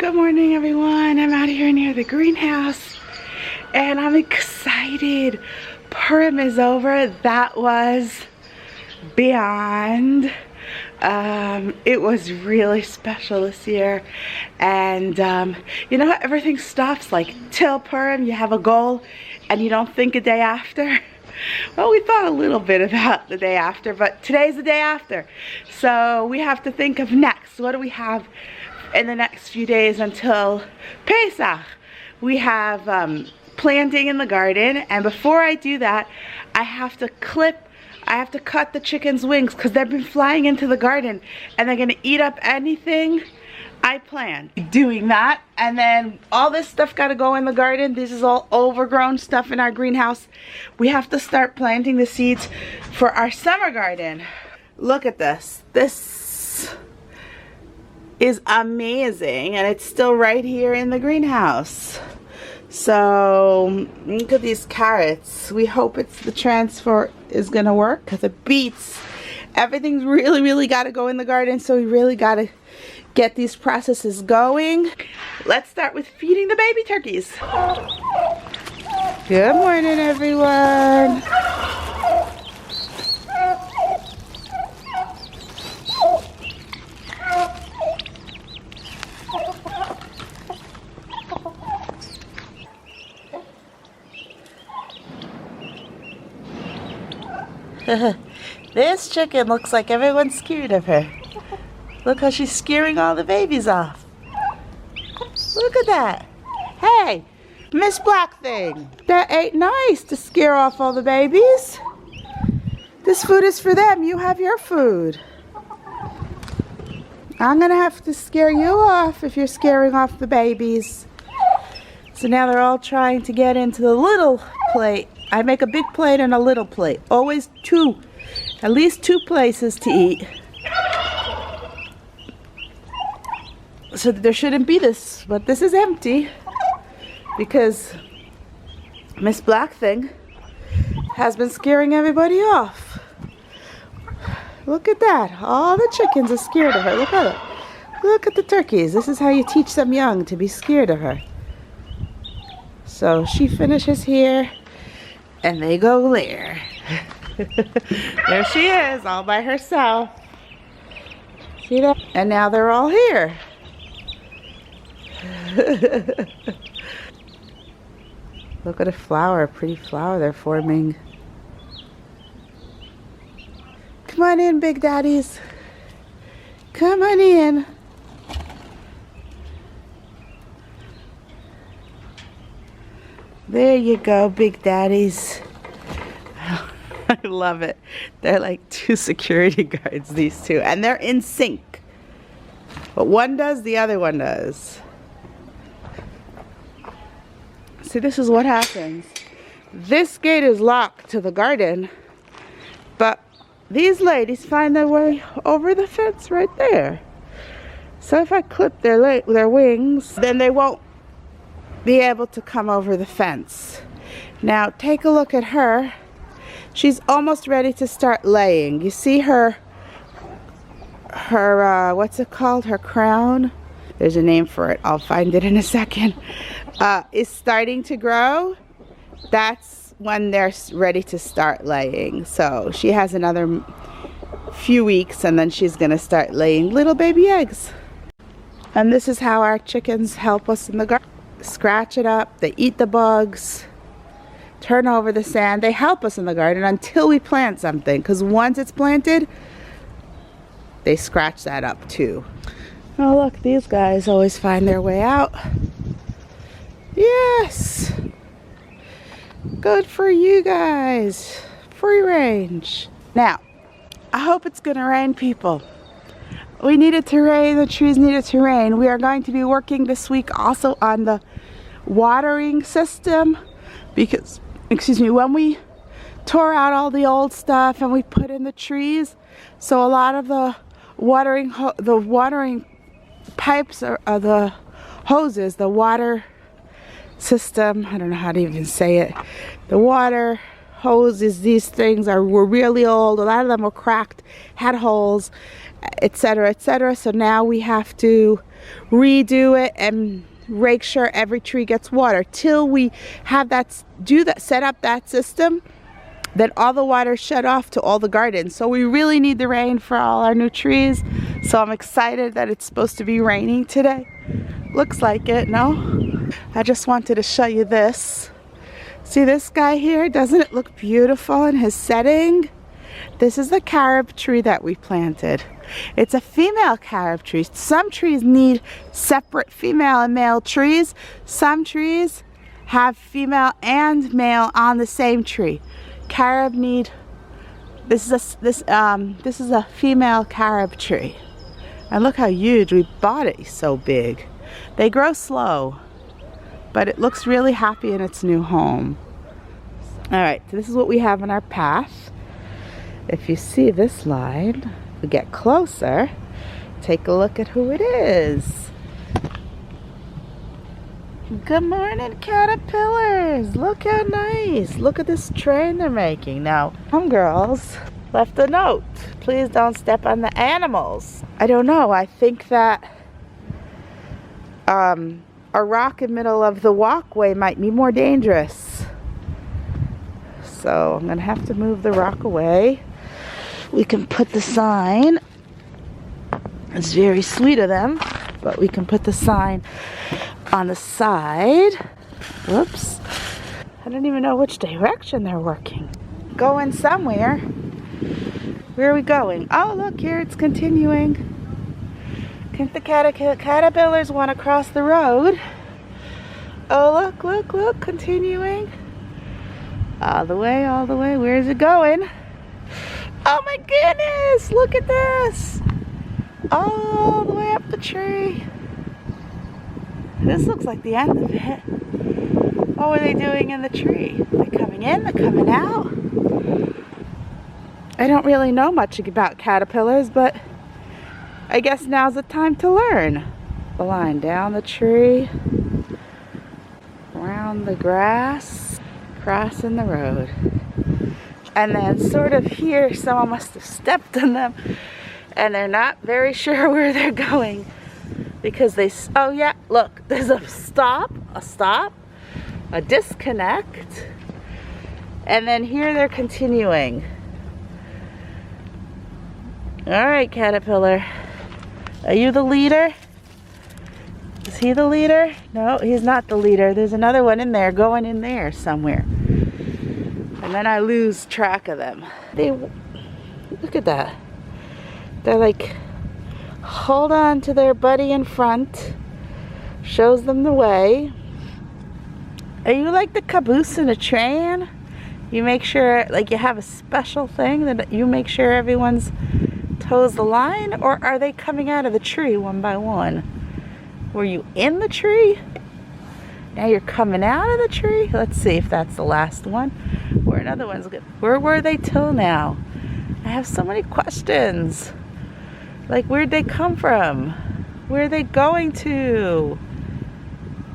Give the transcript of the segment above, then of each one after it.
Good morning, everyone. I'm out here near the greenhouse and I'm excited. Purim is over. That was beyond. It was really special this year, and you know how everything stops like till Purim. You have a goal and you don't think a day after. Well, we thought a little bit about the day after, but today's the day after, so we have to think of next. What do we have in the next few days until Pesach? We have planting in the garden, and before I do that, I have to cut the chickens' wings because they've been flying into the garden and they're gonna eat up anything I plant. Doing that, and then all this stuff gotta go in the garden. This is all overgrown stuff in our greenhouse. We have to start planting the seeds for our summer garden. Look at this. This is amazing, and it's still right here in the greenhouse. So look at these carrots. We hope the transfer is gonna work because it beats. Everything's really got to go in the garden, so we really got to get these processes going. Let's start with feeding the baby turkeys. Good morning, everyone. This chicken looks like everyone's scared of her. Look how she's scaring all the babies off. Look at that. Hey, Miss Black Thing. That ain't nice to scare off all the babies. This food is for them. You have your food. I'm gonna have to scare you off if you're scaring off the babies. So now they're all trying to get into the little plate. I make a big plate and a little plate. Always two. At least two places to eat. So there shouldn't be this, but this is empty because Miss Black Thing has been scaring everybody off. Look at that. All the chickens are scared of her. Look at it. Look at the turkeys. This is how you teach them young to be scared of her. So she finishes here and they go there. There she is, all by herself. See that? And now they're all here. Look at a flower, a pretty flower they're forming. Come on in, big daddies. Come on in. There you go, big daddies. I love it. They're like two security guards, these two, and they're in sync. What one does, the other one does. See, this is what happens. This gate is locked to the garden, but these ladies find their way over the fence right there. So if I clip their wings, then they won't be able to come over the fence. Now take a look at her. She's almost ready to start laying. You see her what's it called? Her crown? There's a name for it. I'll find it in a second. Is starting to grow. That's when they're ready to start laying. So she has another few weeks and then she's gonna start laying little baby eggs. And this is how our chickens help us in the garden. Scratch it up. They eat the bugs. Turn over the sand. They help us in the garden until we plant something, because once it's planted, they scratch that up too. Oh look, these guys always find their way out. Yes! Good for you guys. Free range. Now, I hope it's gonna rain, people. We need it to rain, the trees need it to rain. We are going to be working this week also on the watering system because, excuse me, when we tore out all the old stuff and we put in the trees, so a lot of the watering pipes or the hoses, the water system, I don't know how to even say it, the water hoses, these things were really old. A lot of them were cracked, had holes, etc., etc. So now we have to redo it and make sure every tree gets water till we have that, set up that system. Then all the water shut off to all the gardens. So we really need the rain for all our new trees. So I'm excited that it's supposed to be raining today. Looks like it, no? I just wanted to show you this. See this guy here? Doesn't it look beautiful in his setting? This is the carob tree that we planted. It's a female carob tree. Some trees need separate female and male trees. Some trees have female and male on the same tree. Carob need, this is a female carob tree. And look how huge, we bought it so big. They grow slow, but it looks really happy in its new home. All right, so this is what we have in our path. If you see this line, we get closer, take a look at who it is. Good morning, caterpillars. Look how nice. Look at this train they're making. Now, some girls left a note. Please don't step on the animals. I don't know. I think that a rock in the middle of the walkway might be more dangerous. So I'm going to have to move the rock away. We can put the sign. It's very sweet of them, but we can put the sign on the side. Whoops. I don't even know which direction they're working. Going somewhere. Where are we going? Oh, look here, it's continuing. Think the caterpillars want to cross the road. Oh, look, continuing. All the way. Where is it going? Oh my goodness, look at this. All the way up the tree. This looks like the end of it. What were they doing in the tree? They're coming in, they're coming out. I don't really know much about caterpillars, but I guess now's the time to learn. The line down the tree, around the grass, crossing the road. And then sort of here, someone must have stepped on them, and they're not very sure where they're going. Because oh yeah, look, there's a stop, a disconnect, and then here they're continuing. All right, caterpillar, are you the leader? Is he the leader? No, he's not the leader. There's another one in there, going in there somewhere. And then I lose track of them. Look at that. They're like, hold on to their buddy in front, shows them the way. Are you like the caboose in a train? You make sure, like you have a special thing that you make sure everyone's toes the line, or are they coming out of the tree one by one? Were you in the tree? Now you're coming out of the tree? Let's see if that's the last one. Or another one's good. Where were they till now? I have so many questions. Like, where'd they come from? Where are they going to?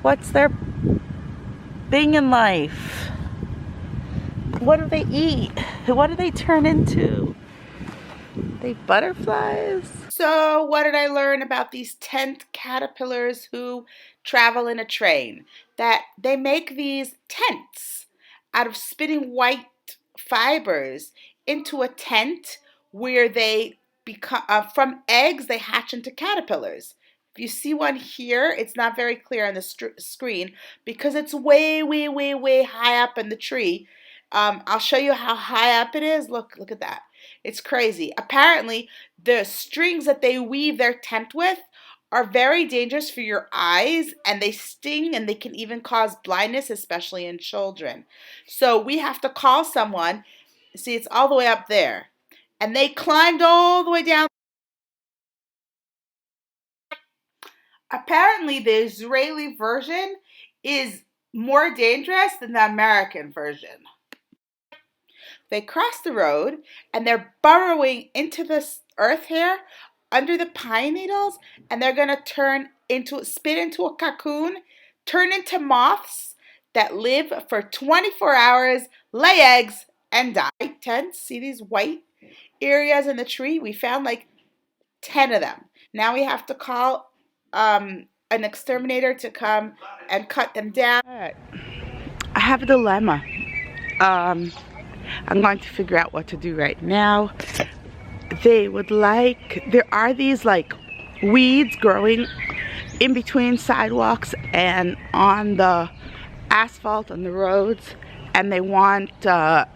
What's their thing in life? What do they eat? What do they turn into? Are they butterflies? So what did I learn about these tent caterpillars who travel in a train? That they make these tents out of spinning white fibers into a tent where they become, from eggs, they hatch into caterpillars. If you see one here, it's not very clear on the screen because it's way, way, way, way high up in the tree. I'll show you how high up it is. Look at that. It's crazy. Apparently, the strings that they weave their tent with are very dangerous for your eyes, and they sting, and they can even cause blindness, especially in children. So we have to call someone. See, it's all the way up there. And they climbed all the way down. Apparently, the Israeli version is more dangerous than the American version. They cross the road, and they're burrowing into the earth here, under the pine needles, and they're going to spin into a cocoon, turn into moths that live for 24 hours, lay eggs, and die. 10. See these white areas in the tree? We found like 10 of them. Now we have to call an exterminator to come and cut them down. All right. I have a dilemma. I'm going to figure out what to do right now. They would like, there are these like weeds growing in between sidewalks and on the asphalt on the roads, and they want to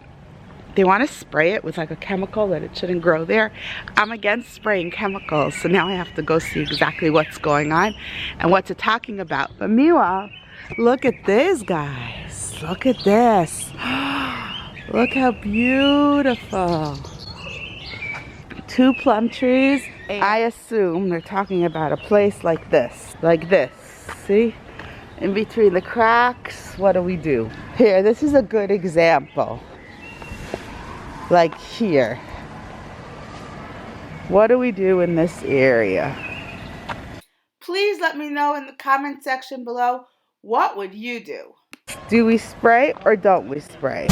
spray it with like a chemical that it shouldn't grow there. I'm against spraying chemicals, so now I have to go see exactly what's going on and what they're talking about. But meanwhile, look at this, guys. Look at this. Look how beautiful. 2 plum trees. I assume they're talking about a place like this. Like this. See? In between the cracks, what do we do? Here, this is a good example. Like here. What do we do in this area? Please let me know in the comment section below, what would you do? Do we spray or don't we spray?